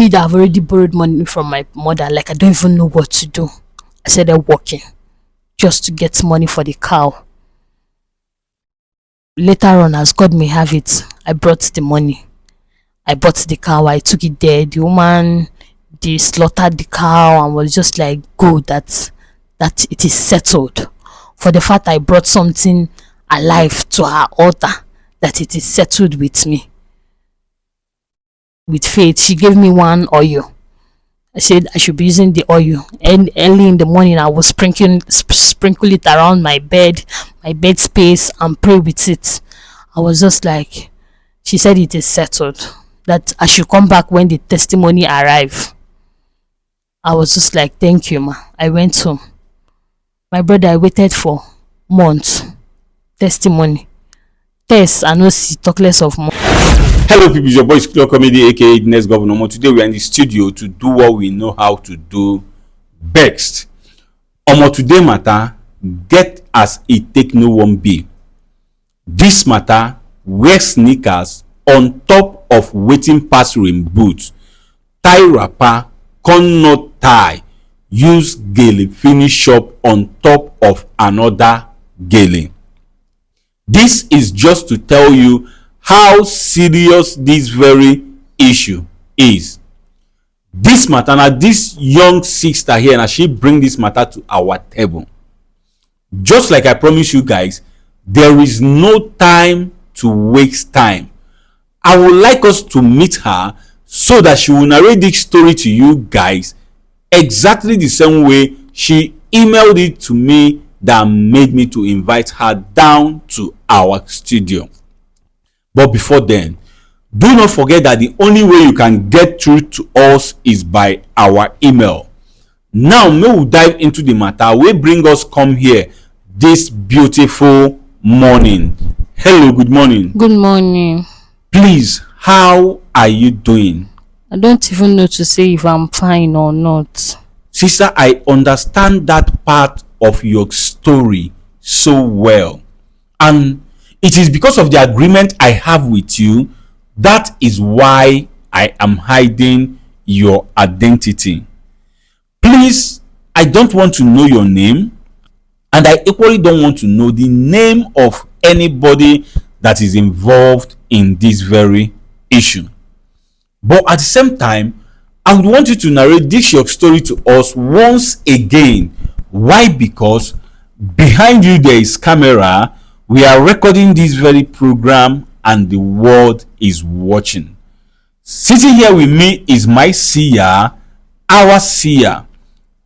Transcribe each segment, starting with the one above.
Me that I've already borrowed money from my mother, like I don't even know what to do. I started working just to get money for the cow. Later on, as God may have it, I brought the money. I bought the cow, I took it there. The woman, they slaughtered the cow and was just like, go, that it is settled. For the fact I brought something alive to her altar, that it is settled with me. With faith, she gave me one oil. I said I should be using the oil, and early in the morning I was sprinkle it around my bed space, and pray with it. I was just like, she said it is settled, that I should come back when the testimony arrive. I was just like, thank you, ma. I went home. My brother, I waited for months. Testimony. Test, I know, see, talk less of more. Hello people, it's your boy SKITLORD Comedy, aka the next governor. Today we are in the studio to do what we know how to do best. Today matter, get as it take no one be. This matter, wear sneakers on top of waiting pass rim boots, tie wrapper, con not tie, use gele finish up on top of another gele. This is just to tell you how serious this very issue is. This matter, now this young sister here, and she bring this matter to our table. Just like I promised you guys, there is no time to waste time. I would like us to meet her so that she will narrate this story to you guys exactly the same way she emailed it to me, that made me to invite her down to our studio. But before then, do not forget that the only way you can get through to us is by our email. Now, may we dive into the matter. We bring us come here this beautiful morning. Hello, good morning. Good morning. Please, how are you doing? I don't even know to say if I'm fine or not. Sister, I understand that part of your story so well. And it is because of the agreement I have with you, that is why I am hiding your identity. Please, I don't want to know your name, and I equally don't want to know the name of anybody that is involved in this very issue. But at the same time, I would want you to narrate this your story to us once again. Why? Because behind you there is camera. We are recording this very program and the world is watching. Sitting here with me is my seer, our seer,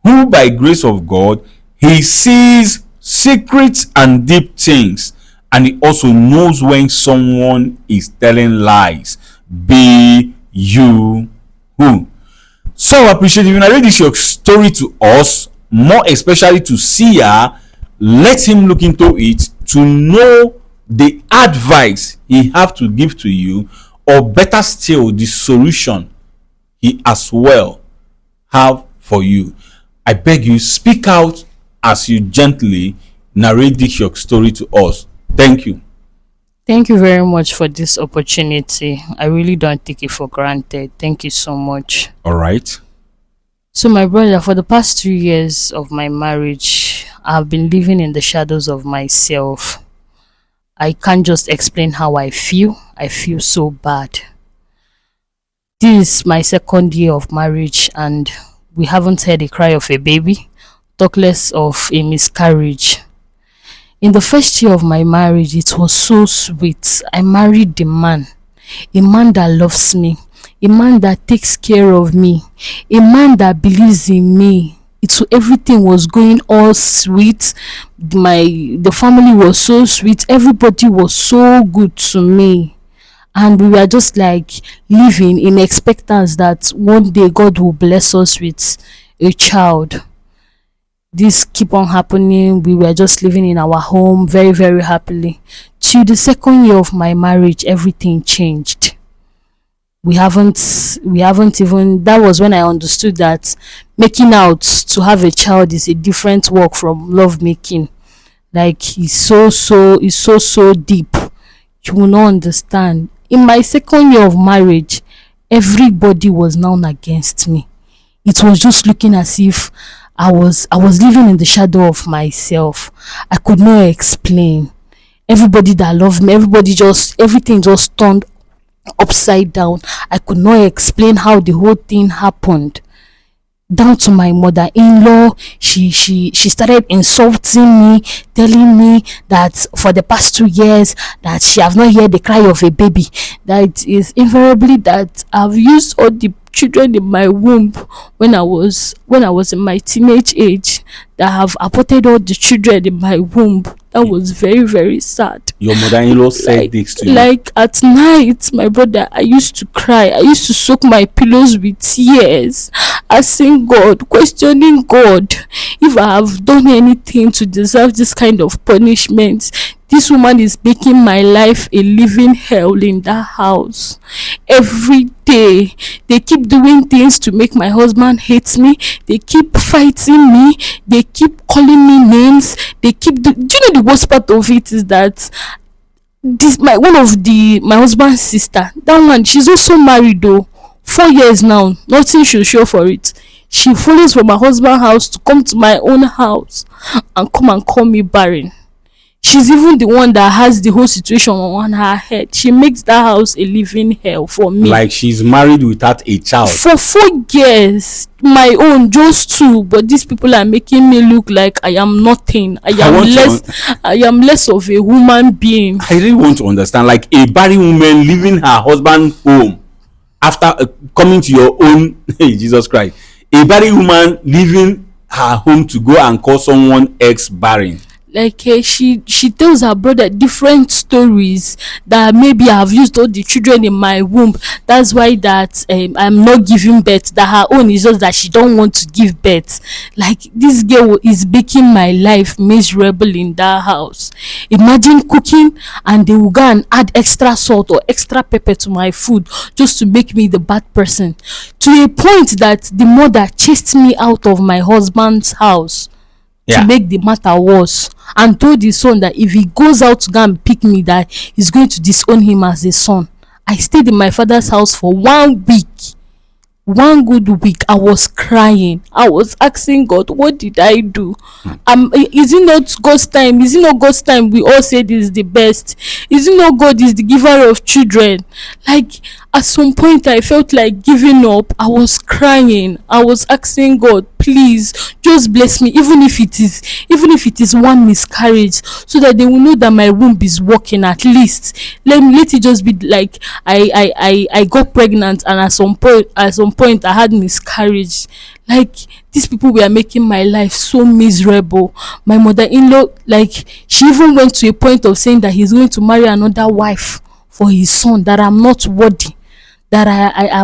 who by grace of God, he sees secrets and deep things, and he also knows when someone is telling lies. Be you who. So I appreciate if you narrate this your story to us, more especially to seer. Let him look into it to know the advice he have to give to you, or better still, the solution he as well have for you. I beg you, speak out as you gently narrate this your story to us. Thank you. Thank you very much for this opportunity. I really don't take it for granted. Thank you so much. All right. So my brother, for the past 2 years of my marriage, I've been living in the shadows of myself. I can't just explain how I feel. I feel so bad. This is my second year of marriage and we haven't heard a cry of a baby, talk less of a miscarriage. In the first year of my marriage, it was so sweet. I married a man that loves me, a man that takes care of me, a man that believes in me. Everything was going all sweet. The family was so sweet. Everybody was so good to me, and we were just like living in expectance that one day God will bless us with a child. This keep on happening. We were just living in our home very, very happily. Till the second year of my marriage, everything changed. We haven't even, that was when I understood that making out to have a child is a different work from love making. Like, it's so deep. You will not understand. In my second year of marriage, Everybody was now against me. It was just looking as if I was living in the shadow of myself. I could not explain. Everybody that loved me, everything just turned upside down. I could not explain how the whole thing happened. Down to my mother-in-law, she started insulting me, telling me that for the past 2 years that she have not heard the cry of a baby, that it is invariably that I've used all the children in my womb when I was in my teenage age, that I have aborted all the children in my womb. That was very, very sad. Your mother-in-law said like this to you. like at night, my brother, I used to cry. I used to soak my pillows with tears, asking God, questioning God, if I have done anything to deserve this kind of punishment. This woman is making my life a living hell in that house. Every day they keep doing things to make my husband hate me. They keep fighting me. They keep calling me names. Do you know the worst part of it is that this my one of the my husband's sister, that one, she's also married though, 4 years now, nothing should show for it. She follows from my husband's house to come to my own house and come and call me barren. She's even the one that has the whole situation on her head. She makes that house a living hell for me. Like she's married without a child. For 4 years, my own just two, but these people are making me look like I am nothing. I am less of a human being. I really want to understand, like a barren woman leaving her husband home after coming to your own. Hey, Jesus Christ. A barren woman leaving her home to go and call someone ex barren. Like she tells her brother different stories, that maybe I've used all the children in my womb, that's why that I'm not giving birth, that her own is just that she don't want to give birth. Like, this girl is making my life miserable in that house. Imagine cooking and they will go and add extra salt or extra pepper to my food just to make me the bad person, to a point that the mother chased me out of my husband's house. Yeah. To make the matter worse, and told his son that if he goes out to go and pick me, that he's going to disown him as a son. I stayed in my father's house for 1 week. 1 good week. I was crying. I was asking God, what did I do? Is it not God's time? Is it not God's time? We all say this is the best. Is it not God is the giver of children? Like, at some point I felt like giving up. I was crying. I was asking God, please just bless me, even if it is one miscarriage, so that they will know that my womb is working. At least let it just be like I got pregnant, and at some point I had miscarriage. Like, these people were making my life so miserable. My mother-in-law, like, she even went to a point of saying that he's going to marry another wife for his son, that I'm not worthy, that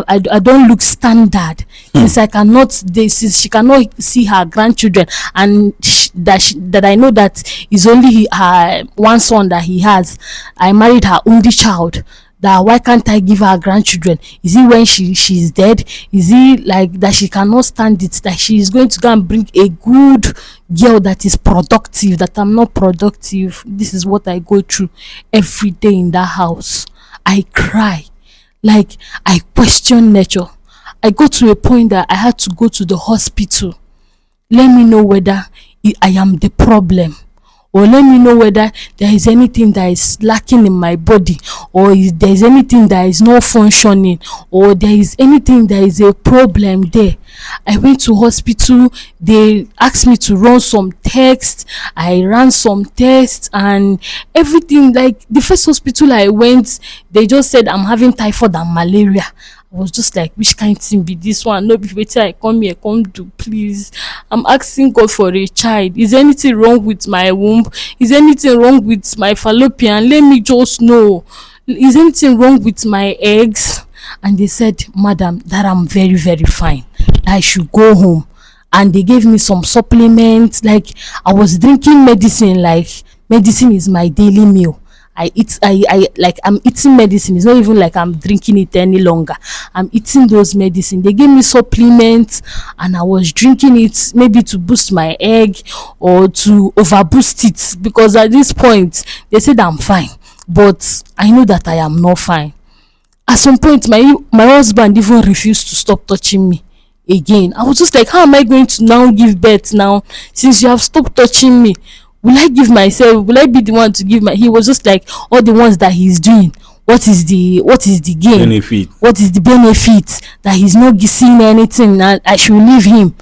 I don't look standard, since she cannot see her grandchildren, and that I know that is only her one son that he has. I married her only child. That why can't I give her grandchildren? Is it when she's dead? Is it like that she cannot stand it? That she is going to go and bring a good girl that is productive? That I'm not productive. This is what I go through every day in that house. I cry. Like, I question nature. I got to a point that I had to go to the hospital. Let me know whether I am the problem, or let me know whether there is anything that is lacking in my body, or there is anything that is not functioning, or there is anything that is a problem there. I went to hospital. They asked me to run some tests. I ran some tests and everything. Like, the first hospital I went, they just said I'm having typhoid and malaria. I was just like, which kind of thing be this one? No, be wetin I come here come do, please. I'm asking God for a child. Is anything wrong with my womb? Is anything wrong with my fallopian? Let me just know. Is anything wrong with my eggs? And they said, madam, that I'm very, very fine, I should go home. And they gave me some supplements. Like, I was drinking medicine, like medicine is my daily meal. I like, I'm eating medicine. It's not even like I'm drinking it any longer. I'm eating those medicine. They gave me supplements and I was drinking it, maybe to boost my egg or to overboost it, because at this point they said I'm fine, but I know that I am not fine. At some point, my husband even refused to stop touching me again. I was just like, how am I going to now give birth now, since you have stopped touching me? Will I give myself? Will I be the one to give my? He was just like, all the ones that he's doing, what is the gain? Benefit. What is the benefit? That he's not seeing anything, and I should leave him.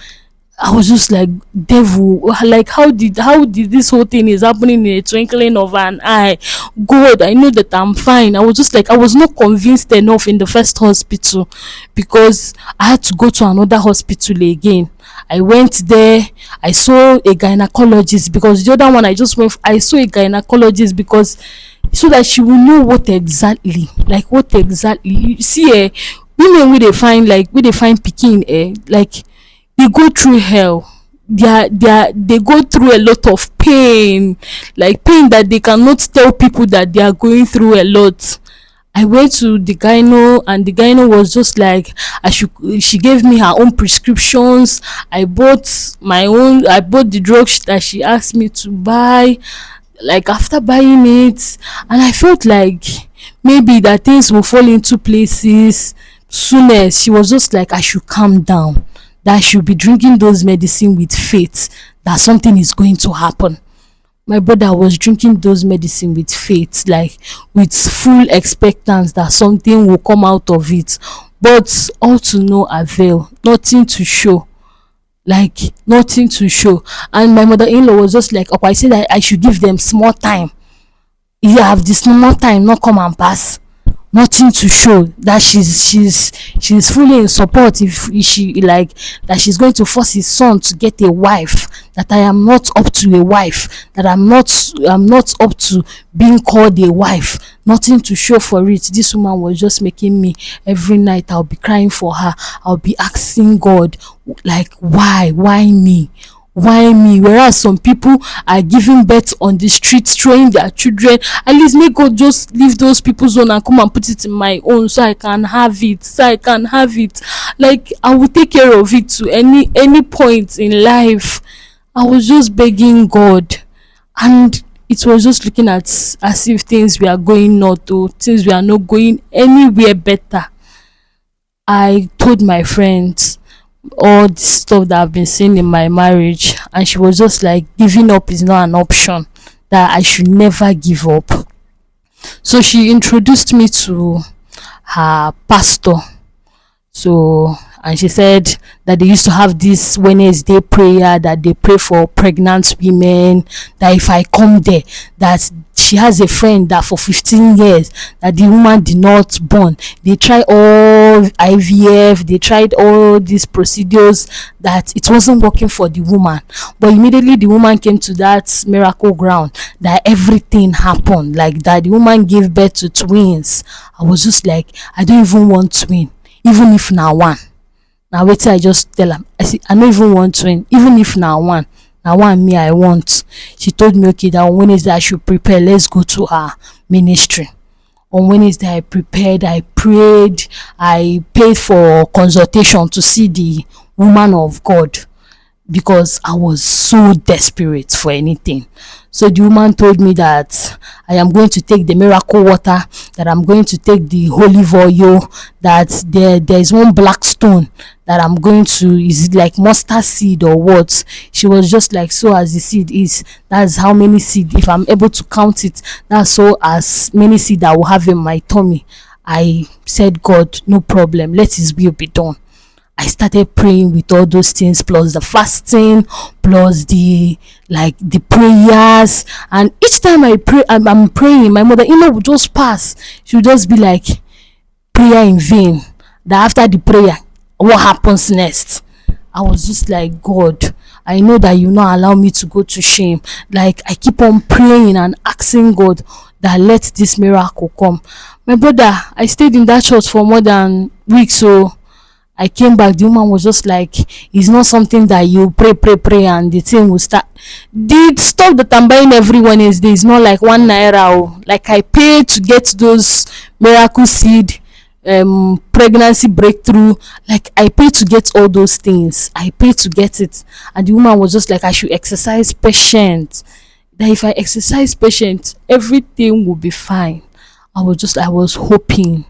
I was just like, devil, like how did this whole thing is happening in a twinkling of an eye? God, I know that I'm fine. I was just like, I was not convinced enough in the first hospital, because I had to go to another hospital again. I went there, I saw a gynecologist, because the other one I just went, I saw a gynecologist because so that she will know what exactly you see. Women wey dey find pikin, like, they go through hell. They go through a lot of pain, like pain that they cannot tell people that they are going through a lot. I went to the gyno, and the gyno was just like, she gave me her own prescriptions. I bought the drugs that she asked me to buy. Like, after buying it, and I felt like maybe that things will fall into places soon. She was just like, I should calm down, that I should be drinking those medicine with faith that something is going to happen. My brother was drinking those medicine with faith, like with full expectance that something will come out of it, but all to no avail, nothing to show, like nothing to show. And my mother-in-law was just like, okay, I said that I should give them small time. You have this small time, not come and pass. Nothing to show that she's fully in support. If she like that, she's going to force his son to get a wife, that I am not up to a wife, that I'm not up to being called a wife. Nothing to show for it. This woman was just making me, every night I'll be crying for her, I'll be asking God, like, why me, why me? Whereas some people are giving birth on the streets, throwing their children. At least make God just leave those people's own and come and put it in my own, so I can have it, like I will take care of it to any point in life. I was just begging God, and it was just looking at as if things were going not, or things were not going anywhere better. I told my friends all the stuff that I've been seeing in my marriage, and she was just like, giving up is not an option, that I should never give up. So she introduced me to her pastor. So, and she said that they used to have this Wednesday prayer, that they pray for pregnant women, that if I come there, that she has a friend that for 15 years that the woman did not born. They tried all IVF, they tried all these procedures, that it wasn't working for the woman. But immediately the woman came to that miracle ground, that everything happened, like that the woman gave birth to twins. I was just like, I don't even want twin, even if na one. Now wait till I just tell am, I say I no even want twin, even if na one. Na one me I want. She told me, okay, that on Wednesday I should prepare, let's go to her ministry. On Wednesday I prepared, I prayed, I paid for consultation to see the woman of God, because I was so desperate for anything. So the woman told me that I am going to take the miracle water, that I'm going to take the olive oil, that there is one black stone that I'm going to, is it like mustard seed or what? She was just like, so as the seed is, that's how many seed, if I'm able to count it, that's so as many seed I will have in my tummy. I said, God, no problem, let his will be done. I started praying with all those things, plus the fasting, plus the prayers. And each time I pray, I'm praying, my mother-in-law would just pass. She would just be like, prayer in vain. That after the prayer, what happens next? I was just like, God, I know that you not allow me to go to shame. Like, I keep on praying and asking God that let this miracle come. My brother, I stayed in that church for more than weeks, so I came back. The woman was just like, it's not something that you pray and the thing will start. The stuff that I'm buying every Wednesday is not like 1 naira. Like, I paid to get those miracle seed, pregnancy breakthrough. Like, I paid to get all those things. I paid to get it. And the woman was just like, I should exercise patience. That if I exercise patience, everything will be fine. I was hoping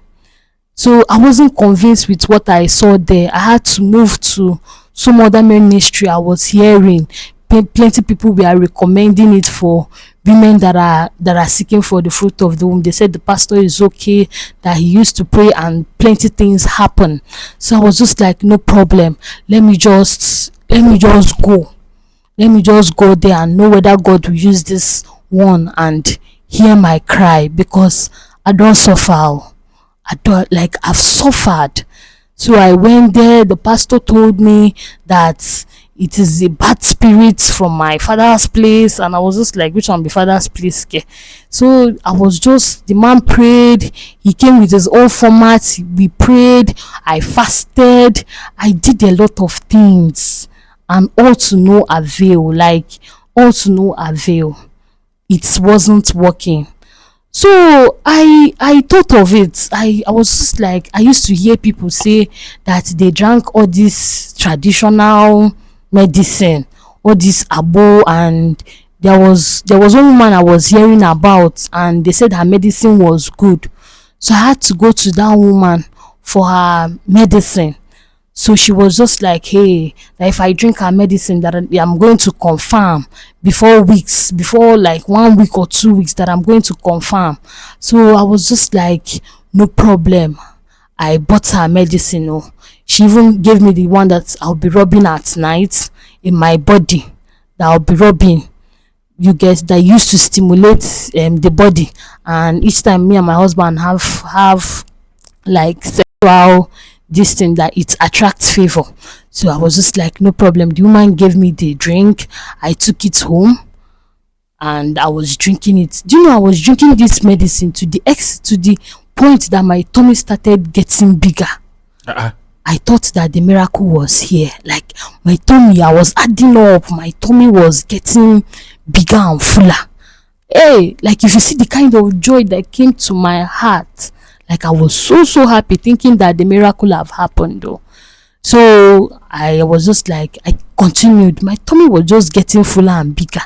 So I wasn't convinced with what I saw there. I had to move to some other ministry. I was hearing plenty people were recommending it for women that are seeking for the fruit of the womb. They said the pastor is okay, that he used to pray and plenty things happen. So I was just like, no problem. Let me just go. Let me just go there and know whether God will use this one and hear my cry, because I don't suffer. I don't, like, I've suffered. So I went there. The pastor told me that it is a bad spirit from my father's place, and I was just like, which one be father's place? Ke? So I was just, the man prayed. He came with his own format. We prayed. I fasted. I did a lot of things, and all to no avail. Like, all to no avail. It wasn't working. So I thought of it. I was just like, I used to hear people say that they drank all this traditional medicine, all this abo, and there was one woman I was hearing about, and they said her medicine was good. So I had to go to that woman for her medicine. So she was just like, hey, that if I drink her medicine, that I'm going to confirm before weeks, before like 1 week or 2 weeks, that I'm going to confirm. So I was just like, no problem. I bought her medicine. Oh, she even gave me the one that I'll be rubbing at night in my body, that I'll be rubbing. You guys, that used to stimulate the body, and each time me and my husband have like sexual this thing, that it attracts favor. So I was just like, no problem. The woman gave me the drink. I took it home and I was drinking it. Do you know, I was drinking this medicine to the point that my tummy started getting bigger. I thought that the miracle was here. Like, my tummy, I was adding up. My tummy was getting bigger and fuller. Hey, like, if you see the kind of joy that came to my heart, like, I was so happy, thinking that the miracle have happened though. So I was just like, I continued. My tummy was just getting fuller and bigger.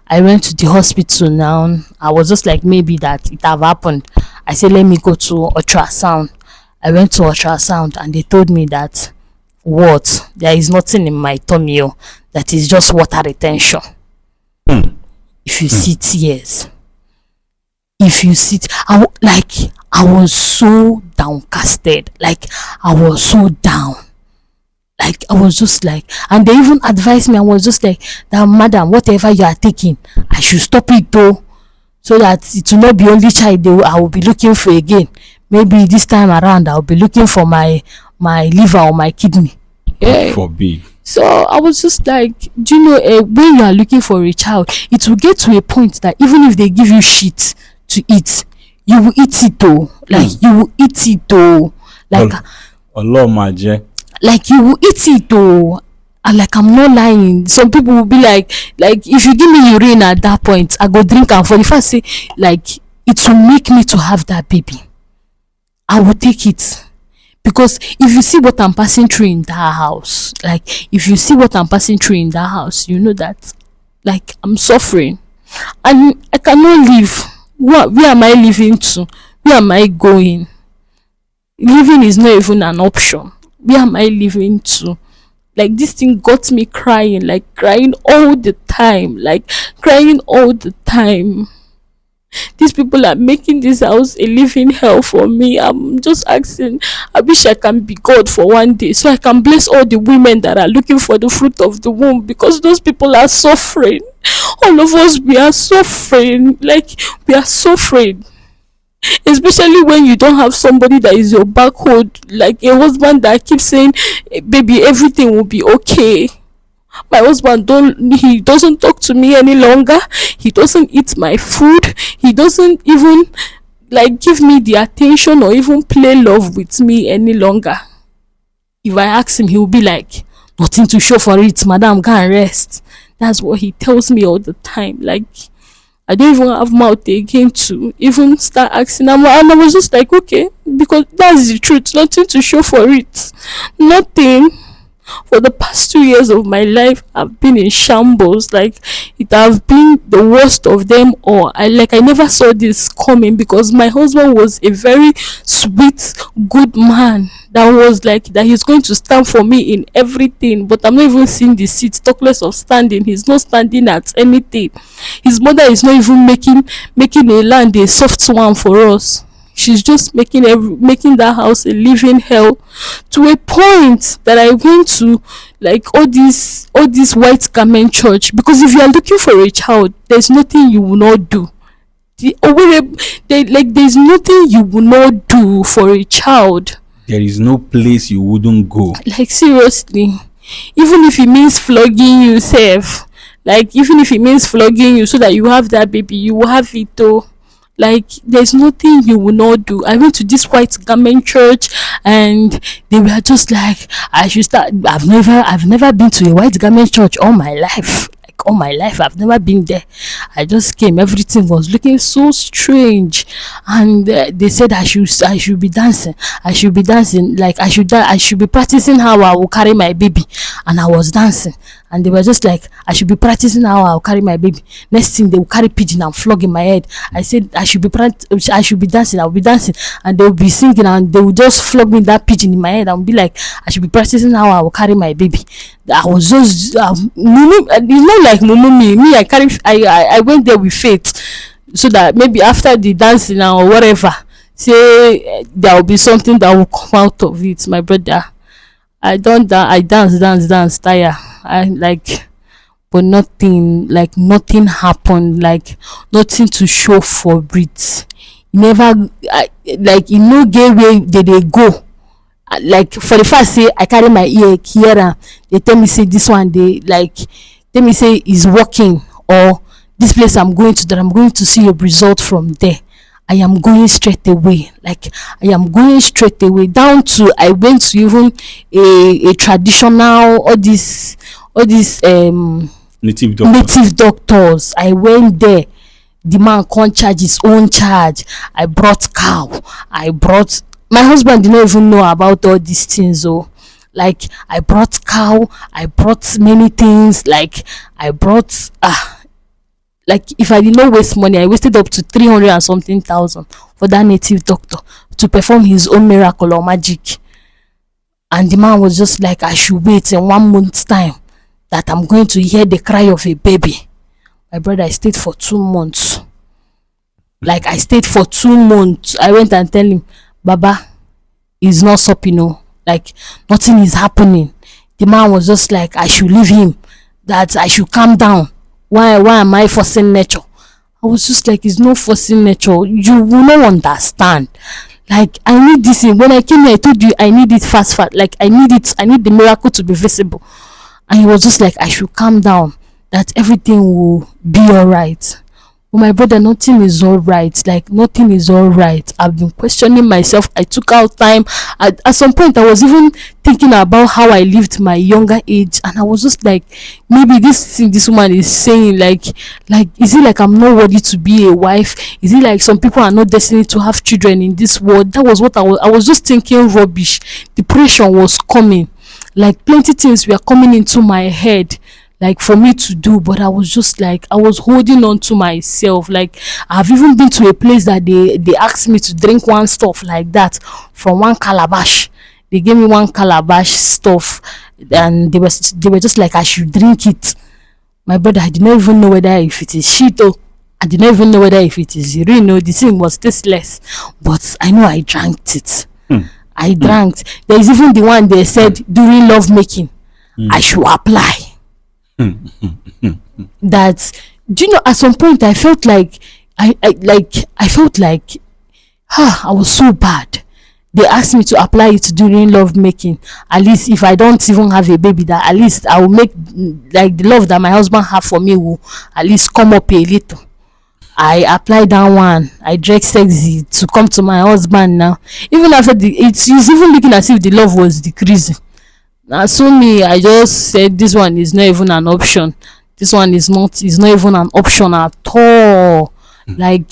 I went to the hospital now. I was just like, maybe that it have happened. I said, let me go to ultrasound. I went to ultrasound and they told me that what? There is nothing in my tummy. Oh, that is just water retention. If you see tears. If you see, I was so downcasted. Like, I was so down. Like, I was just like, and they even advised me. I was just like, that madam, whatever you are taking, I should stop it though, so that it will not be only child I will be looking for again. Maybe this time around I'll be looking for my liver or my kidney. Yeah. Forbid. So I was just like, do you know, when you are looking for a child, it will get to a point that even if they give you shit to eat, you will eat it though. Like, you will eat it though. Like, Allah maje. Like, you will eat it though. And like, I'm not lying. Some people will be like if you give me urine at that point, I go drink, and for the first say, like, it will make me to have that baby, I will take it. Because if you see what I'm passing through in that house, like, if you see what I'm passing through in that house, you know that, like, I'm suffering and I cannot live. Where am I living to? Where am I going? Living is not even an option. Where am I living to? Like, this thing got me crying, like, crying all the time, like, crying all the time. These people are making this house a living hell for me. I'm just asking, I wish I can be God for one day, so I can bless all the women that are looking for the fruit of the womb, because those people are suffering. All of us, we are suffering. Like, we are suffering. Especially when you don't have somebody that is your backhold, like a husband that keeps saying, baby, everything will be okay. My husband he doesn't talk to me any longer. He doesn't eat my food. He doesn't even, like, give me the attention or even play love with me any longer. If I ask him, he will be like, nothing to show for it, madam, go and rest. That's what he tells me all the time. Like, I don't even have mouth again to even start asking him. And I was just like, okay, because that's the truth. Nothing to show for it. Nothing. For the past 2 years of my life, I've been in shambles. Like, it have been the worst of them all. I never saw this coming, because my husband was a very sweet, good man that was like that he's going to stand for me in everything. But I'm not even seeing the seat, talk less of standing. He's not standing at anything. His mother is not even making a land a soft one for us. She's just making that house a living hell, to a point that I went to, like, all these white garment church, because if you are looking for a child, there's nothing you will not do. There's nothing you will not do for a child. There is no place you wouldn't go. Like, seriously, even if it means flogging yourself, like, even if it means flogging you so that you have that baby, you will have it though. Like, there's nothing you will not do. I went to this white garment church, and they were just like, I should start. I've never been to a white garment church all my life. Like, all my life, I've never been there. I just came. Everything was looking so strange, and they said I should be dancing. I should be dancing. Like, I should be practicing how I will carry my baby, and I was dancing. And they were just like, I should be practicing how I'll carry my baby. Next thing, they will carry pigeon and flog in my head. I said I should be dancing. I'll be dancing, and they will be singing, and they will just flog me that pigeon in my head. I'll be like, I should be practicing how I will carry my baby. I was just mumu. It's not like mumu me. I went there with faith, so that maybe after the dancing or whatever, say there will be something that will come out of it. My brother, I dance, tire. I like, but nothing happened. Like, nothing to show for it. Never, like, in no gay way did they go. Like, for the first say I carry my ear here, they tell me say this one, they like tell me say is working, or this place I'm going to, that I'm going to see a result from there. I am going straight away. Like, I am going straight away down to, I went to even a traditional, all these native doctors. I went there. The man can't charge his own charge. I brought cow. My husband did not even know about all these things. So, like, I brought cow. I brought many things. Like, I brought like, if I did not waste money, I wasted up to 300 and something thousand for that native doctor to perform his own miracle or magic. And the man was just like, I should wait in 1 month's time that I'm going to hear the cry of a baby. My brother, I stayed for 2 months. Like, I stayed for 2 months. I went and tell him, Baba, it's not stopping, no. Like, nothing is happening. The man was just like, I should leave him, that I should calm down. Why am I forcing nature? I was just like, it's no forcing nature. You will not understand. Like, I need this thing. When I came here, I told you I need it fast. Like, I need it. I need the miracle to be visible. And he was just like, I should calm down, that everything will be alright. But my brother, nothing is alright. Like, nothing is alright. I've been questioning myself. I took out time. At some point, I was even thinking about how I lived my younger age, and I was just like, maybe this thing this woman is saying, like, is it like I'm not worthy to be a wife? Is it like some people are not destined to have children in this world? That was what I was just thinking rubbish. Depression was coming. Like, plenty things were coming into my head, like, for me to do, but I was just like, I was holding on to myself. Like, I've even been to a place that they asked me to drink one stuff like that from one calabash. They gave me one calabash stuff, and they were just like, I should drink it. My brother, I did not even know whether if it is shit, or I did not even know whether if it is urine. No, the thing was tasteless, but I know I drank it. I drank. There is even the one they said during love making, I should apply. That, do you know, at some point I felt like I felt like I was so bad. They asked me to apply it during love making. At least if I don't even have a baby, that at least I will make, like, the love that my husband have for me will at least come up a little. I applied that one. I drank sexy to come to my husband now. Even after it's even looking as if the love was decreasing. Now, so me, I just said this one is not even an option. This one is not even an option at all. Like,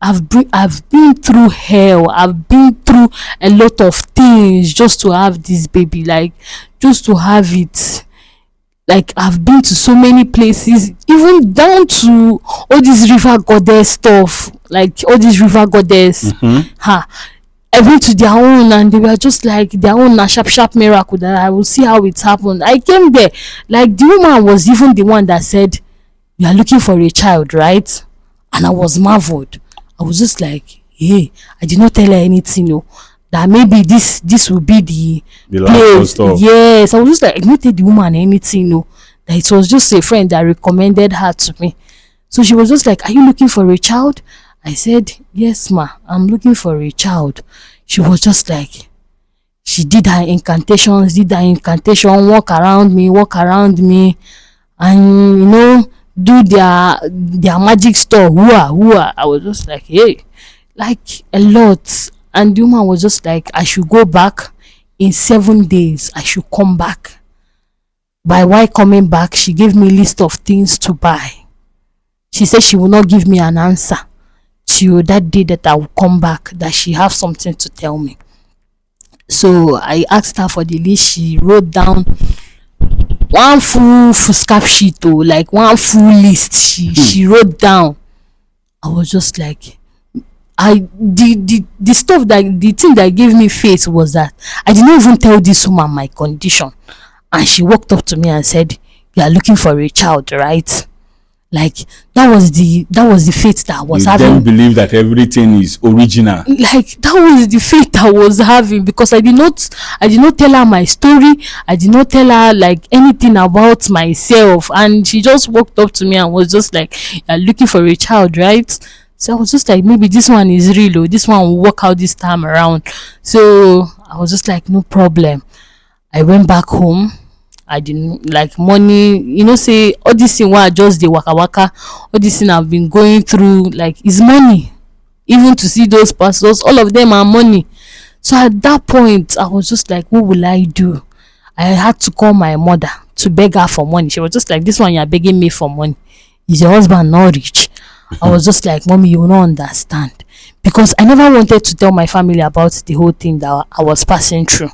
I've been through hell. I've been through a lot of things just to have this baby, like just to have it. Like I've been to so many places, even down to all this river goddess stuff, like all this river goddess. Ha! I went to their own and they were just like their own na sharp sharp miracle that I will see how it happened. I came there, like the woman was even the one that said, "You are looking for a child, right?" And I was marveled. I was just like, hey, I did not tell her anything, no. That maybe this will be The last place. stuff. Yes, I was just like, I did not tell the woman anything, no. That it was just a friend that recommended her to me. So she was just like, "Are you looking for a child?" I said, "Yes, ma, I'm looking for a child." She was just like, she did her incantations, walk around me, and do their magic stuff. Whoa. I was just like, hey, like a lot. And the woman was just like, I should go back in 7 days. I should come back. By why coming back, she gave me a list of things to buy. She said she will not give me an answer till that day that I will come back, that she have something to tell me. So I asked her for the list. She wrote down one full foolscap sheet, like one full list. She wrote down. I was just like, the stuff, that the thing that gave me faith was that I did not even tell this woman my condition, and she walked up to me and said, "You are looking for a child, right?" Like that was the faith that I was having. You don't believe that everything is original. Like that was the faith I was having, because I did not tell her my story. I did not tell her like anything about myself, and she just walked up to me and was just like, "You're looking for a child, right?" So I was just like, maybe this one is real, this one will work out this time around. So I was just like, no problem. I went back home. I didn't like money, say all this thing where I just the waka waka, all this thing I've been going through, like, is money. Even to see those pastors, all of them are money. So at that point, I was just like, what will I do? I had to call my mother to beg her for money. She was just like, this one you're begging me for money. Is your husband not rich? I was just like, mommy, you will not understand. Because I never wanted to tell my family about the whole thing that I was passing through.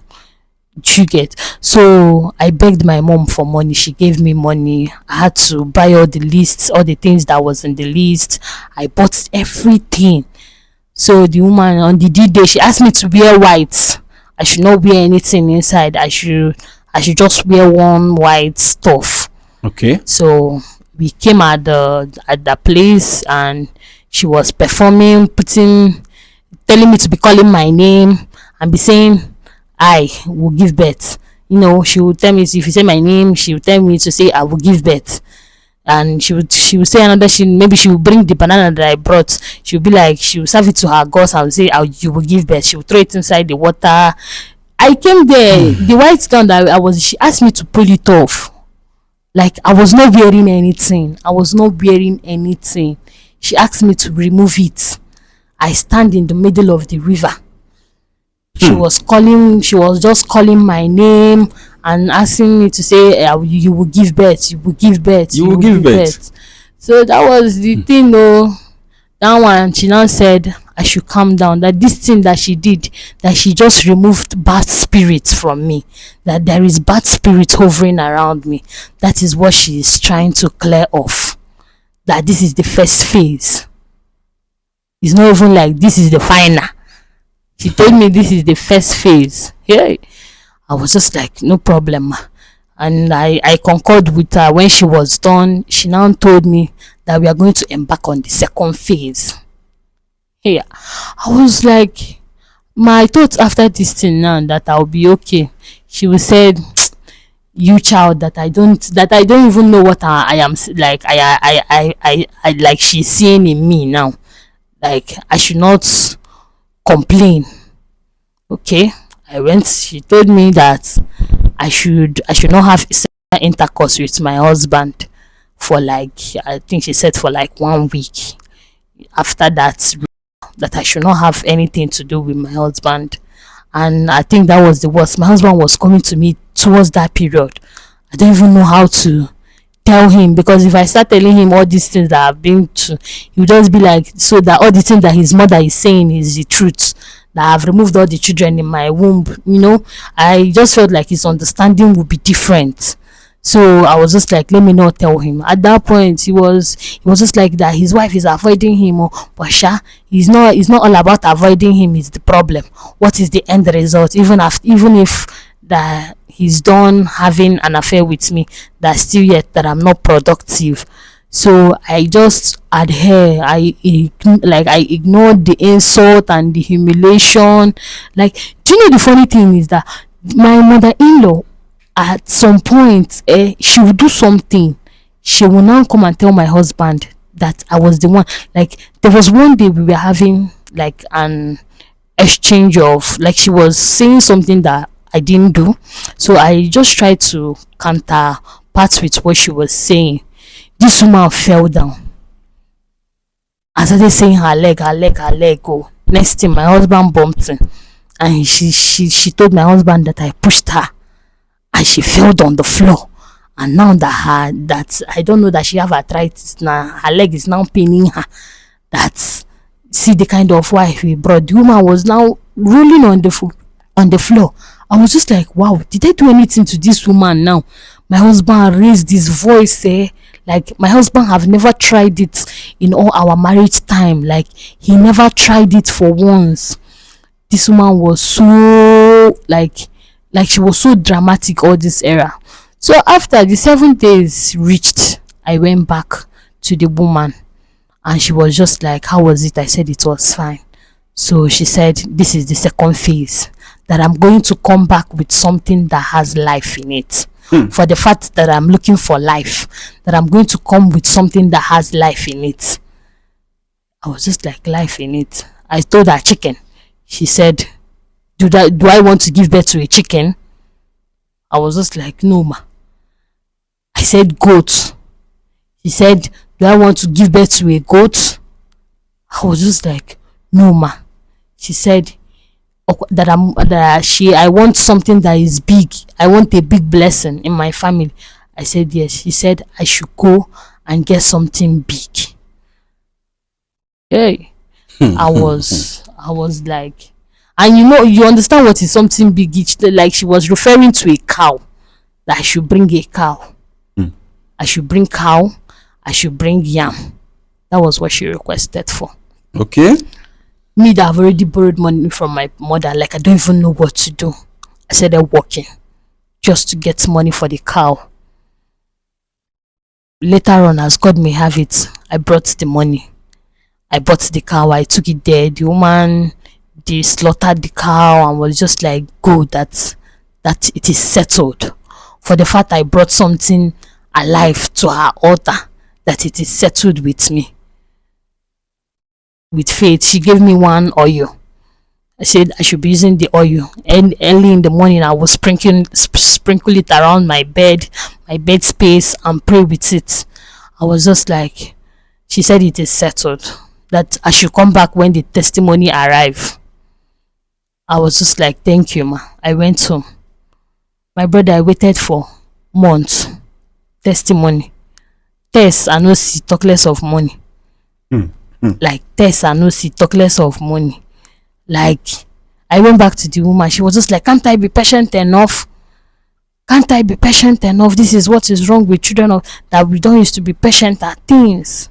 You get? So I begged my mom for money. She gave me money. I had to buy all the lists, all the things that was in the list. I bought everything. So the woman on the D-Day, she asked me to wear white. I should not wear anything inside. I should just wear one white stuff. Okay. So we came at the place, and she was performing, telling me to be calling my name and be saying, I will give birth. She would tell me, if you say my name, she would tell me to say I will give birth. And she would say another, maybe she would bring the banana that I brought. She would be like, she would serve it to her girls and say, you will give birth. She would throw it inside the water. I came there, the white gown that she asked me to pull it off. Like, I was not wearing anything. She asked me to remove it. I stand in the middle of the river. She was just calling my name and asking me to say, you will give birth. You will give birth. So that was the thing, though. That one, she now said I should calm down. That this thing that she did, that she just removed bad spirits from me. That there is bad spirit hovering around me. That is what she is trying to clear off. That this is the first phase. It's not even like this is the final. She told me this is the first phase. Yeah. I was just like, no problem. And I concurred with her. When she was done, she now told me that we are going to embark on the second phase. Yeah. I was like, my thoughts after this thing now, that I'll be okay. She said, you child, that I don't even know what I am, like, I like she's seeing in me now. Like, I should not complain. Okay. I went, she told me that I should not have intercourse with my husband for, like, I think she said for like 1 week. After that I should not have anything to do with my husband. And I think that was the worst. My husband was coming to me towards that period. I don't even know how to tell him, because if I start telling him all these things that I've been to, he'll just be like, so that all the things that his mother is saying is the truth, that I've removed all the children in my womb. I just felt like his understanding would be different. So I was just like, let me not tell him. At that point, he was just like that his wife is avoiding him. Oh, but it's not all about avoiding him is the problem. What is the end result? Even if that he's done having an affair with me, that still yet that I'm not productive. So I just adhere. I ignored the insult and the humiliation. Like, do you know the funny thing is that my mother-in-law, at some point, she will do something. She will now come and tell my husband that I was the one. Like, there was one day we were having like an exchange of, like, she was saying something that I didn't do. So I just tried to counterpart with what she was saying. This woman fell down and started saying her leg, her leg, her leg. Oh, next thing my husband bumped in, and she told my husband that I pushed her, and she fell on the floor. And now that I don't know that she have arthritis now, her leg is now paining her. That's See the kind of wife we brought. The woman was now rolling on the floor. I was just like, wow, did I do anything to this woman now? My husband raised his voice, like my husband have never tried it in all our marriage time. Like, he never tried it for once. This woman was so like she was so dramatic all this era. So after the 7 days reached, I went back to the woman, and she was just like, how was it? I said it was fine. So she said, this is the second phase, that I'm going to come back with something that has life in it. For the fact that I'm looking for life, that I'm going to come with something that has life in it. I was just like, life in it. I told her chicken. She said, do I want to give birth to a chicken? I was just like, no ma. I said goat. She said, do I want to give birth to a goat? I was just like, no ma. She said I want something that is big. I want a big blessing in my family. I said yes. She said I should go and get something big. Hey, I was like, and you understand what is something big? Like, she was referring to a cow, that I should bring a cow. I should bring cow. I should bring yam. That was what she requested for. Okay. Me that I've already borrowed money from my mother, like, I don't even know what to do. I started working just to get money for the cow. Later on, as God may have it, I brought the money. I bought the cow. I took it there. The woman, they slaughtered the cow and was just like, go, that it is settled. For the fact I brought something alive to her altar, that it is settled with me. With faith, she gave me one oil. I said I should be using the oil, and early in the morning I was sprinkle it around my bed space, and pray with it. I was just like, she said it is settled, that I should come back when the testimony arrive. I was just like, thank you ma. I went home. My brother, I waited for months. Testimony. Test, I no see, talk less of money. Like, test, I no see, talk less of money. Like, I went back to the woman. She was just like, can't I be patient enough? Can't I be patient enough? This is what is wrong with children, that we don't used to be patient at things.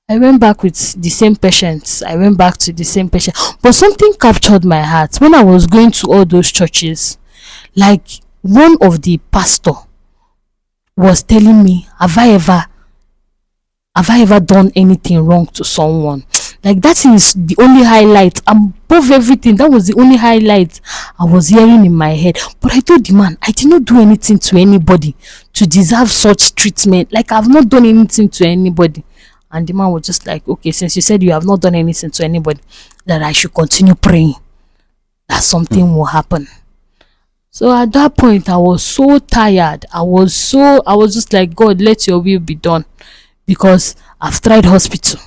I went back with the same patience. I went back to the same patience. But something captured my heart when I was going to all those churches. Like, one of the pastor was telling me, have I ever done anything wrong to someone? Like, that is the only highlight above everything. That was the only highlight I was hearing in my head. But I told the man, I did not do anything to anybody to deserve such treatment. Like, I've not done anything to anybody. And the man was just like, okay, since you said you have not done anything to anybody, that I should continue praying that something will happen. So at that point, I was so tired. I was just like, God, let your will be done. Because I've tried hospital.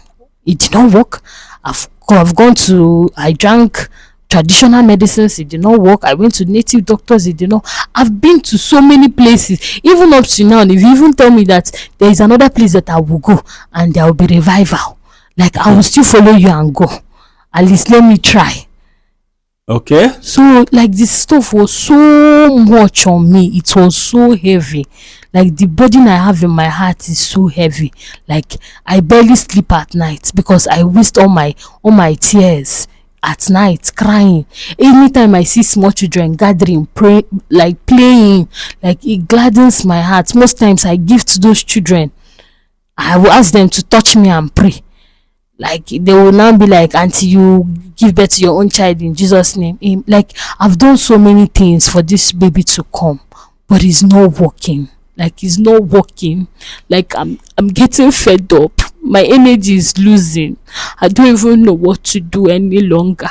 It did not work. I drank traditional medicines, it did not work. I went to native doctors, it did not. I've been to so many places. Even up to now, if you even tell me that there is another place that I will go and there will be revival, like I will still follow you and go. At least let me try. Okay. So like this stuff was so much on me. It was so heavy. Like the burden I have in my heart is so heavy. Like I barely sleep at night because I waste all my tears at night crying. Anytime I see small children gathering, like playing, like it gladdens my heart. Most times I give to those children. I will ask them to touch me and pray. Like they will now be like, auntie, you give birth to your own child in Jesus name. Like I've done so many things for this baby to come, but it's not working. Like it's not working. Like I'm getting fed up. My energy is losing. I don't even know what to do any longer.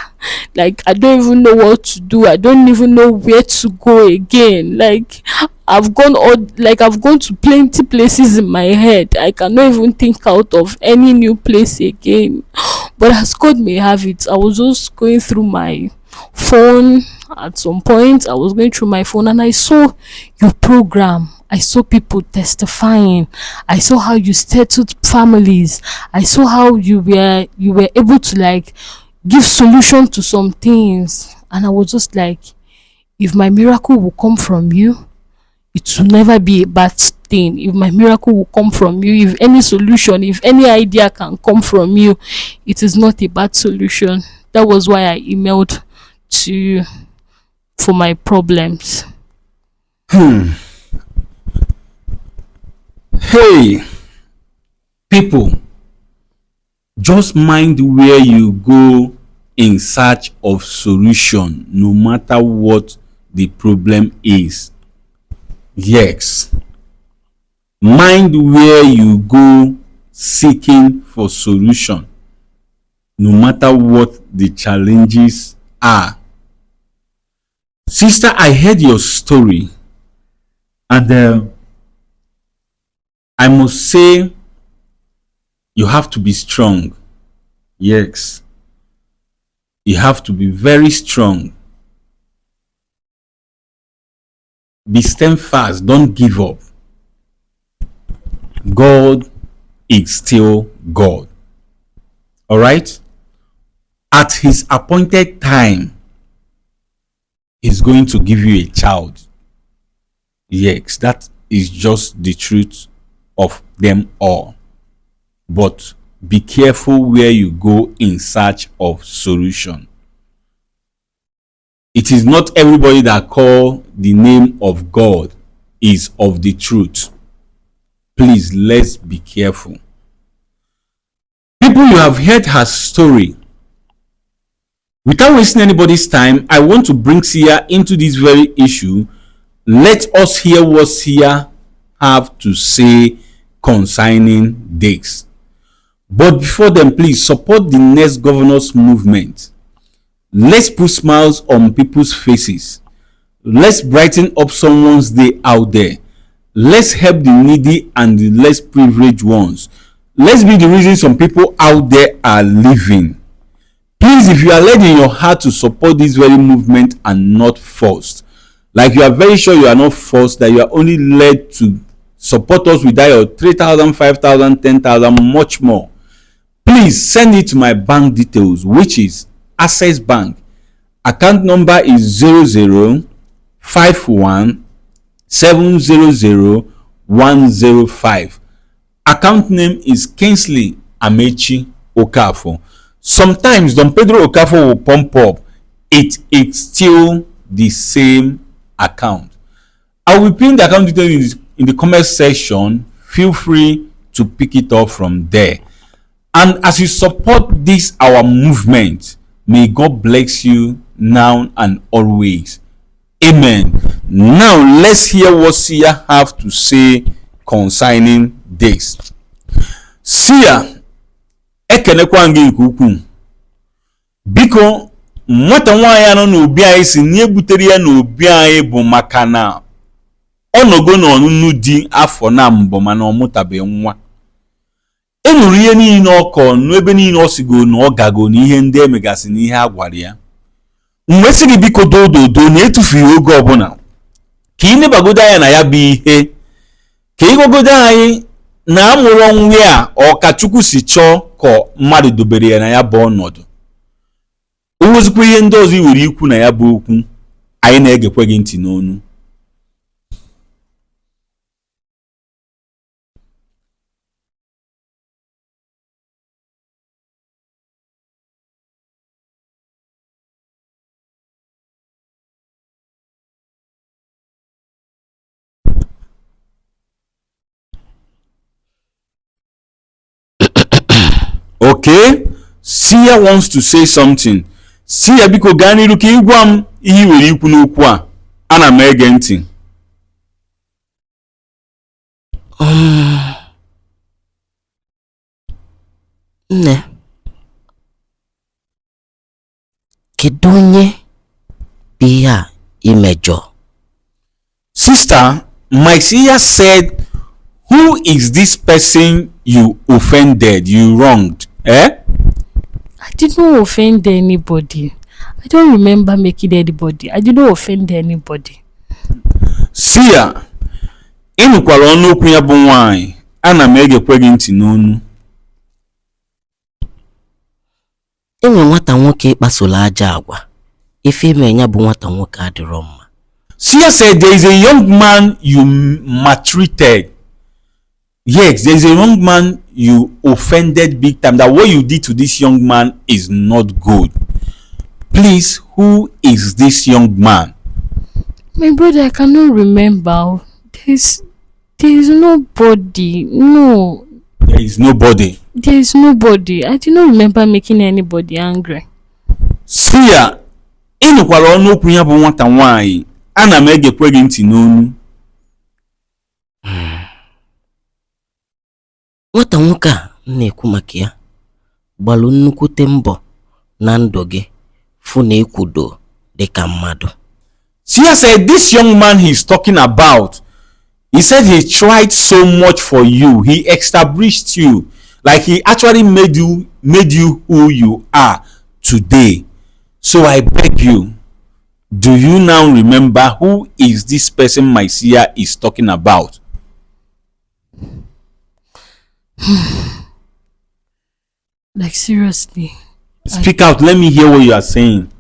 Like I don't even know what to do. I don't even know where to go again. Like I've gone to plenty places in my head. I cannot even think out of any new place again. But as God may have it, I was just going through my phone. At some point I was going through my phone and I saw your program. I saw people testifying. I saw how you settled families. I saw how you were able to like give solution to some things. And I was just like, if my miracle will come from you, it will never be a bad thing. If my miracle will come from you, if any solution, if any idea can come from you, it is not a bad solution. That was why I emailed to you for my problems. Hey, people, just mind where you go in search of solution, no matter what the problem is. Yes, mind where you go seeking for solution, no matter what the challenges are. Sister, I heard your story, and I must say you have to be strong. Yes, you have to be very strong. Be steadfast, don't give up. God is still God. All right? At his appointed time, he's going to give you a child. Yes, that is just the truth of them all. But be careful where you go in search of solution. It is not everybody that call the name of God is of the truth. Please, let's be careful. People, you have heard her story. Without wasting anybody's time, I want to bring Sia into this very issue. Let us hear what Sia have to say concerning this. But before then, please support the next governors movement. Let's put smiles on people's faces. Let's brighten up someone's day out there. Let's help the needy and the less privileged ones. Let's be the reason some people out there are living. Please, if you are led in your heart to support this very movement and not forced, like you are very sure you are not forced, that you are only led to support us with that your 3,000, 5,000, 10,000, much more, please send it to my bank details, which is Access Bank. Account number is 0051700105. Account name is Kingsley Amechi Okafor. Sometimes Don Pedro Okafor will pump up. It's still the same account. I will pin the account details in the comment section. Feel free to pick it up from there. And as you support this our movement, may God bless you now and always. Amen. Now let's hear what Sia have to say concerning this. Sia, ekenekwa gị nke ukwuu. Biko nwata nwaanyị anọ n'obi anyị si na ebutere ya n'obi anyị bụ maka na ọnọgo n'ọnụnụ di afọ na mbụ mana ọmụtabe nwa. Enuru ihe niile ọkọ n'ebe niile ọ sigo na ọ gago na ihe ndị emegasị na ihe agwara ya. mgbe sị gị biko dododo na-etufughị oge ọbụla ka ị nebagodo anya na ya bụ ihe ka ịgwagodo anyị na amụrụ ọnwụ ya ọkachukwu si chọọ ka mmadụ dobere ya na ya bụ ọnọdụ. O nwezikwa ihe ndị ọzọ i nwere ikwu na ya bụ okwu, anyị na-egekwe gị ntị n'onu. Okay, Sia wants to say something. Sia biko gaa n'iru ka ịgwa m ihe i nwere ikwu n'okwu a. Ana m ege ntị. Nne, kedu onye bụ ihe a imejọ? Sister, my Sia said, who is this person you offended, you wronged? Eh? I didn't offend anybody. I don't remember making anybody. I didn't offend anybody. Sia, ị nụkwara ọnụ okwu ya bụ nwaanyị. Ana m egekwe gị ntị n'onu. Enwe nwata nwoke ịkpasola aja agwa. Ife ime ya bụ nwata nwoke adịrọ mma. Sia said there is a young man you maltreated. Yes, there is a young man you offended big time. That what you did to this young man is not good. Please, who is this young man? My brother, I cannot remember. There is nobody. No. There is nobody. There is nobody. I did not remember making anybody angry. Sia, ị nụkwara ọnụ okwu ya bụ nwata nwaanyị. Ana m egekwe gị ntị n'onu. Nwata nwoke a na-ekwu maka ya gbalụ nnukwute mbọ na ndụ gị fụ na ekwudo dịka mmadụ. Sia said this young man he's talking about, he said he tried so much for you. He established you. Like he actually made you who you are today. So I beg you, do you now remember who is this person my Sia is talking about? Like seriously. Speak out. Let me hear what you are saying.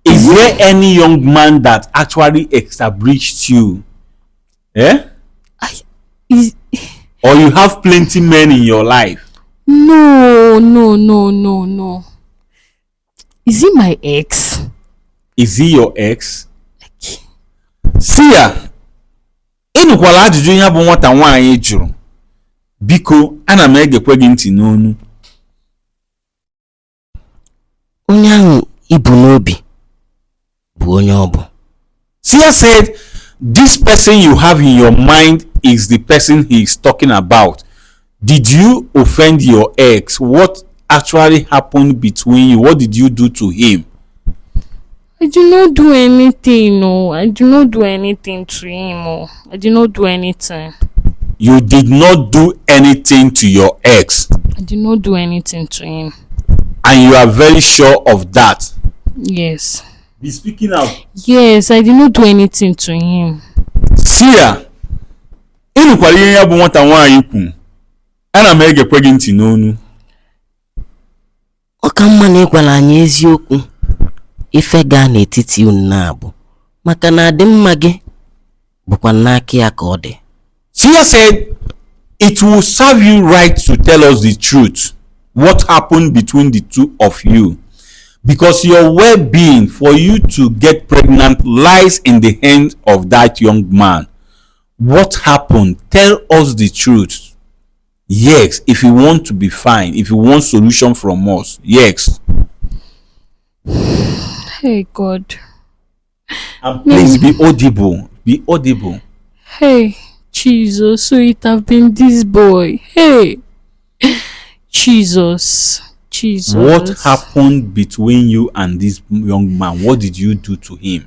Is there any young man that actually established you? Eh? Or you have plenty men in your life? No. Is he my ex? Is he your ex? Sia, ị nụkwara ajụjụ ihe bụ nwata nwaanyị jụrụ. Biko, ana m egekwe gị ntị n'onu. Onye ahụ ibu n'obi bụ onye ọ bụ. Sia said, this person you have in your mind is the person he is talking about. Did you offend your ex? What actually happened between you? What did you do to him? I did not do anything. No, I did not do anything to him. Oh, I did not do anything. You did not do anything to your ex. I did not do anything to him. And you are very sure of that? Yes. Be speaking out. Yes, I did not do anything to him. Sia, ị nụkwara ihe ya bụ nwata nwaanyị kwu. Ana m egekwe gị ntị n'onu. Ọ ka mma na ịgwala anyị eziokwu ife gaa n'etiti unu na-abụ maka na adị mma gị bụkwa n'aka ya ka ọ dị. Sia said, it will serve you right to tell us the truth. What happened between the two of you? Because your well-being for you to get pregnant lies in the hands of that young man. What happened? Tell us the truth. Yes, if you want to be fine, if you want solution from us. Yes. Hey God. And please be audible. Be audible. Hey Jesus, so it have been this boy. Hey Jesus. What happened between you and this young man? What did you do to him?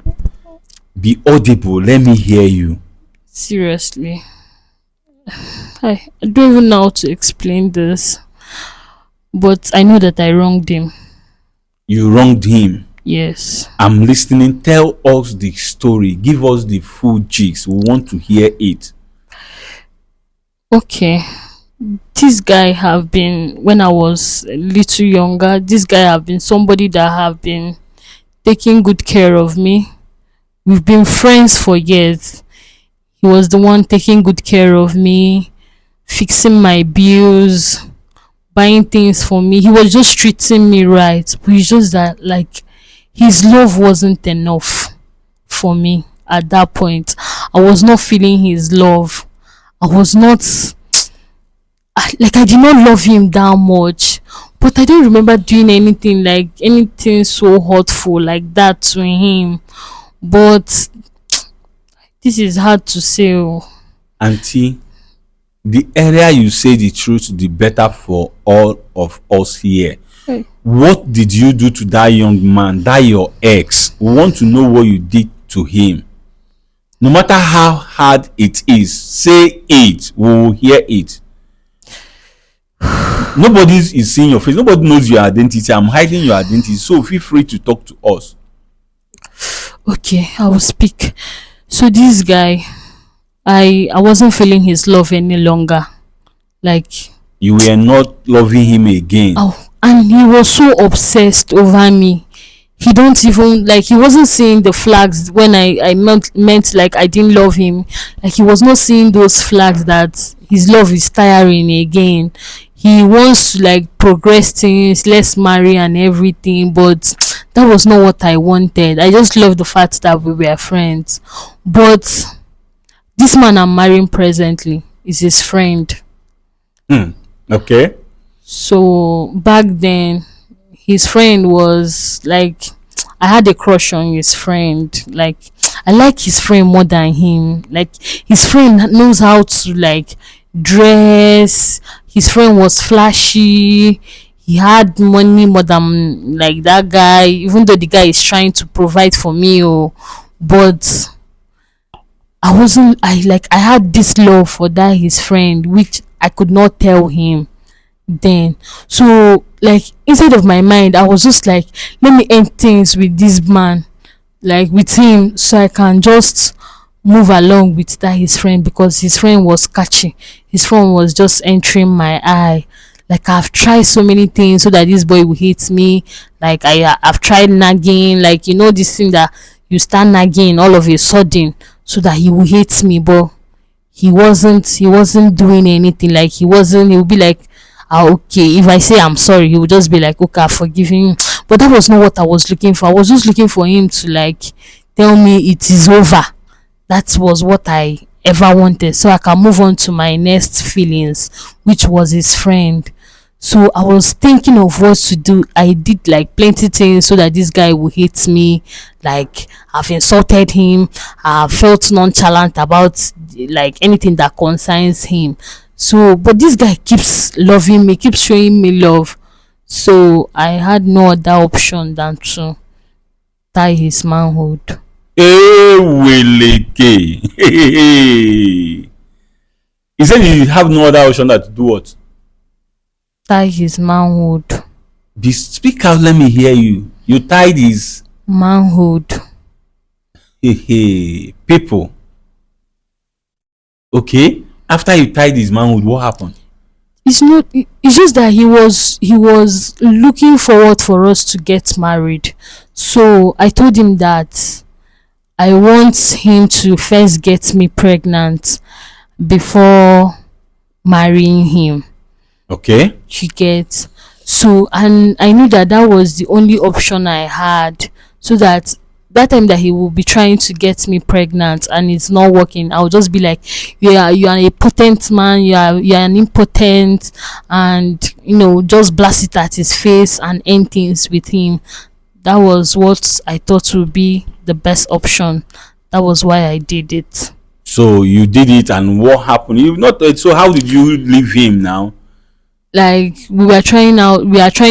Be audible. Let me hear you. Seriously. I don't even know how to explain this. But I know that I wronged him. You wronged him. Yes. I'm listening. Tell us the story. Give us the full gist. We want to hear it. Okay. This guy have been, when I was a little younger, this guy have been somebody that have been taking good care of me. We've been friends for years. He was the one taking good care of me, fixing my bills, buying things for me. He was just treating me right. But it's just that, like, his love wasn't enough for me at that point. I was not feeling his love. I was not, like, I did not love him that much. But I don't remember doing anything, like anything so hurtful like that to him. But this is hard to say. Oh. Auntie, the earlier you say the truth, the better for all of us here. Hey. What did you do to that young man, that your ex? We want to know what you did to him. No matter how hard it is, say it. We will hear it. Nobody is seeing your face. Nobody knows your identity. I'm hiding your identity. So feel free to talk to us. Okay, I will speak. So this guy, I wasn't feeling his love any longer. Like, You were not loving him again. oh, and he was so obsessed over me. He don't even, like, he wasn't seeing the flags when I meant like I didn't love him. Like, he was not seeing those flags that his love is tiring again. He wants to, like, progress things, let's marry and everything, but that was not what I wanted. I just loved the fact that we were friends. But this man I'm marrying presently is his friend. Okay. So back then, his friend was like, I had a crush on his friend. Like, I like his friend more than him. Like, his friend knows how to, like, dress. His friend was flashy. He had money more than, like, that guy, even though the guy is trying to provide for me. Oh, but I wasn't, I had this love for that his friend, which I could not tell him then. So, like, inside of my mind, I was just like, let me end things with this man, like with him, so I can just move along with that his friend, because his friend was catchy. His friend was just entering my eye. Like, I've tried so many things so that this boy will hate me. Like, I've tried nagging, like, you know, this thing that you start nagging all of a sudden so that he will hate me. But he wasn't doing anything. Like, he would be like, ah, okay, if I say I'm sorry, he would just be like, okay, I've forgiven you. But that was not what I was looking for. I was just looking for him to, like, tell me it is over. That was what I ever wanted, so I can move on to my next feelings, which was his friend. So I was thinking of what to do. I did, like, plenty things so that this guy will hate me. Like, I've insulted him. I felt nonchalant about, like, anything that concerns him. So, but this guy keeps loving me, keeps showing me love. So I had no other option than to tie his manhood. Eweleke. He said you have no other option than to do what? Tie his manhood. Speak out, let me hear you. You tied his Manhood. people. Okay. After you tied his manhood, what happened? It's not, it's just that he was looking forward for us to get married. So I told him that I want him to first get me pregnant before marrying him. Okay. You get. So, and I knew that that was the only option I had, so that that time that he will be trying to get me pregnant and it's not working, I'll just be like, you are a potent man, you are an impotent, and, you know, just blast it at his face and end things with him. That was what I thought would be the best option. That was why I did it. So you did it, and what happened? You not so how did you leave him now? Like, we are trying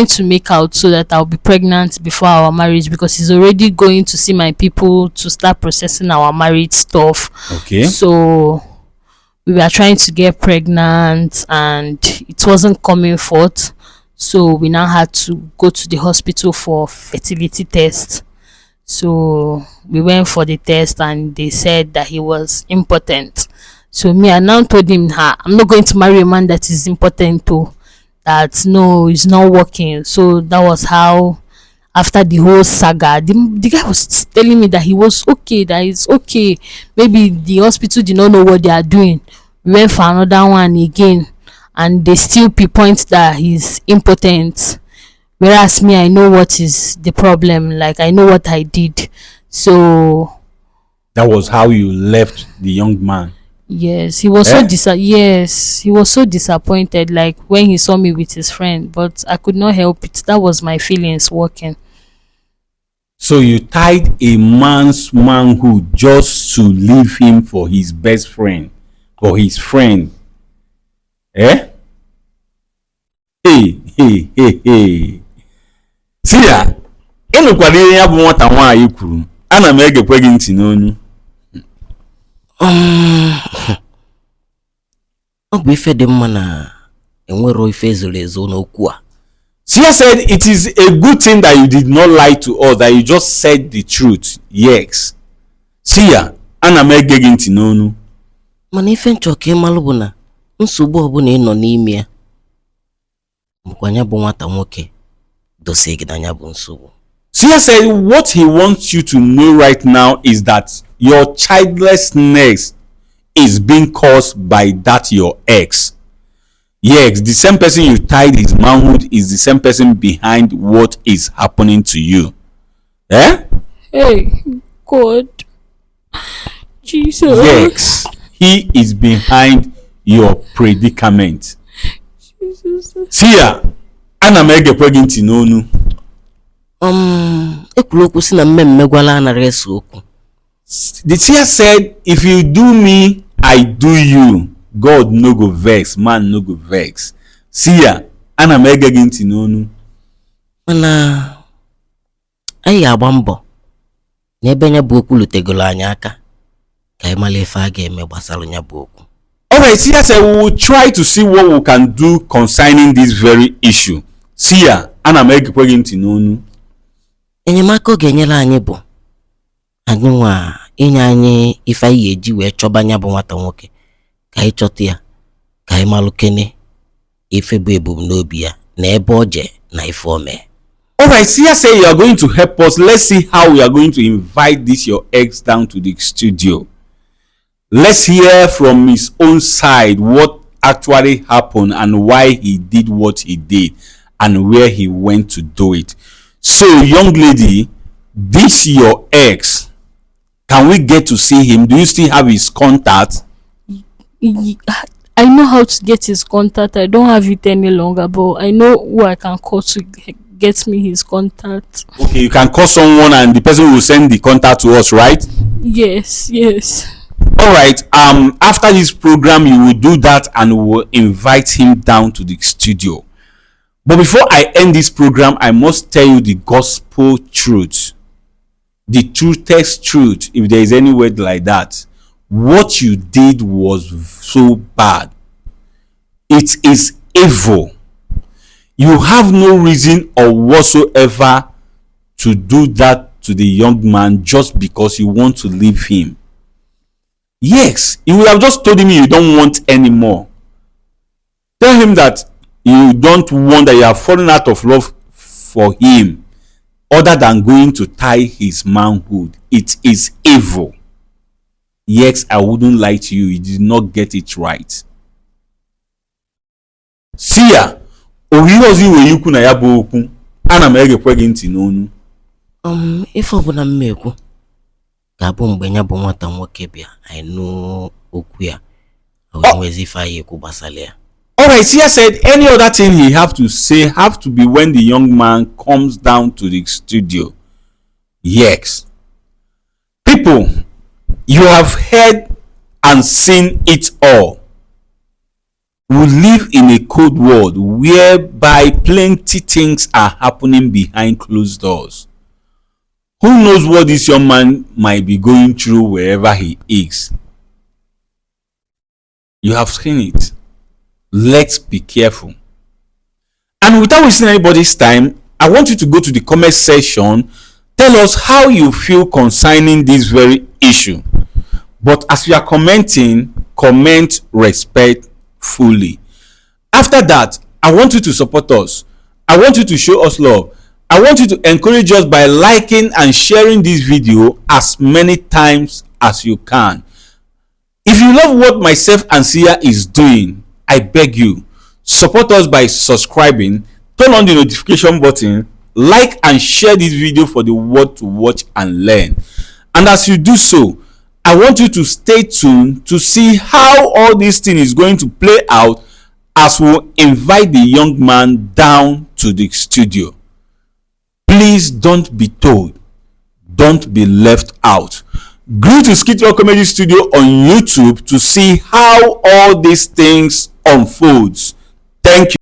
to make out so that I'll be pregnant before our marriage, because he's already going to see my people to start processing our marriage stuff. Okay. So we were trying to get pregnant and it wasn't coming forth. So we now had to go to the hospital for fertility test. So we went for the test and they said that he was impotent. So me, I now told him, I'm not going to marry a man that is impotent too. That no, it's not working. So that was how, after the whole saga, the guy was telling me that he was okay, that it's okay. Maybe the hospital did not know what they are doing. We went for another one again, and they still pinpoint that he's impotent. Whereas me, I know what is the problem. Like, I know what I did. So That was how you left the young man. yes, he was Eh? yes, he was so disappointed, like when he saw me with his friend, but I could not help it. That was my feelings working. So you tied a man's manhood just to leave him for his best friend, for his friend. Eh? Hey. See ya. Ịnụkwara ihe ya bụ nwata nwaanyị kwuru. Ana m egekwe gị ntị n'onu. Ọ bụ ife dị mma na enwero ife ezoro ezo n'okwu a. Sia said it is a good thing that you did not lie to us, that you just said the truth. Yes. Sia, ana m ege gị ntị n'onu. Mana ife nchọ ka ịmalụ bụ na nsogbu ọbụla ị nọ n'ime ya bụkwa nya bụ nwata nwoke dosie gị na nya bụ nsogbu. Sia said what he wants you to know right now is that your childlessness is being caused by that your ex. Yes, the same person you tied his manhood is the same person behind what is happening to you. Eh? Hey, God. Jesus. Yes, he is behind your predicament. Jesus. Sia, ana m egekwe gị ntị n'onu. Ekwuru okwu si na mmemme gwala anara eso okwu. The Sia said, if you do me, I do you. God no go vex, man no go vex. Sia, ana m ege gị ntị n'onu. Mana anyị ga-agba mbọ n'ebe nya bụ okwu lutegolo anyị aka ka anyị mara ife a ga-eme gbasara nya bụ okwu. Alright, Sia said we will try to see what we can do concerning this very issue. Sia, ana m egekwe gị ntị n'onu. Enyemaka ọ ga-enyere anyị bụ anyị nwa inye anyị ife anyị ga-eji wee chọba anya bụ nwata nwoke ka anyị chọta ya, ka anyị malụ kene ife bụ ebumnobi ya na ebe ọ je na ife o mee. Alright, Sia said you are going to help us. Let's see how we are going to invite this your ex down to the studio. Let's hear from his own side what actually happened and why he did what he did and where he went to do it. So, young lady, this your ex, can we get to see him? Do you still have his contact? I know how to get his contact. I don't have it any longer, but I know who I can call to get me his contact. Okay, you can call someone and the person will send the contact to us, right? Yes. All right. After this program, you will do that and we will invite him down to the studio. But before I end this program, I must tell you the gospel truth, the truthest truth, if there is any word like that. What you did was so bad. It is evil. You have no reason or whatsoever to do that to the young man just because you want to leave him. Yes, you would have just told him you don't want anymore. Tell him that you don't want, that you have fallen out of love for him, other than going to tie his manhood. It is evil. Yes, I wouldn't lie to you. You did not get it right. Sia, ohirozi we yuku na ya bụ okwu. Ana m egekwe gị ntị n'onu. Ife ọbụla mmekwu ga-abụ mgbe nya bụ nwata nwoke bịa anyị nụ okwu ya o nwezi ife anyị ekwu gbasara ya. Alright, Sia said any other thing he have to say have to be when the young man comes down to the studio. Yes. People, you have heard and seen it all. We live in a cold world whereby plenty things are happening behind closed doors. Who knows what this young man might be going through wherever he is? You have seen it. Let's be careful. And without wasting anybody's time, I want you to go to the comment section. Tell us how you feel concerning this very issue. But as you are commenting, comment respectfully. After that, I want you to support us. I want you to show us love. I want you to encourage us by liking and sharing this video as many times as you can. If you love what myself and Sia is doing, I beg you, support us by subscribing, turn on the notification button, like and share this video for the world to watch and learn. And as you do so, I want you to stay tuned to see how all this thing is going to play out as we invite the young man down to the studio. Please don't be told, don't be left out. Go to SKITLORD Comedy Studio on YouTube to see how all these things unfolds. Thank you.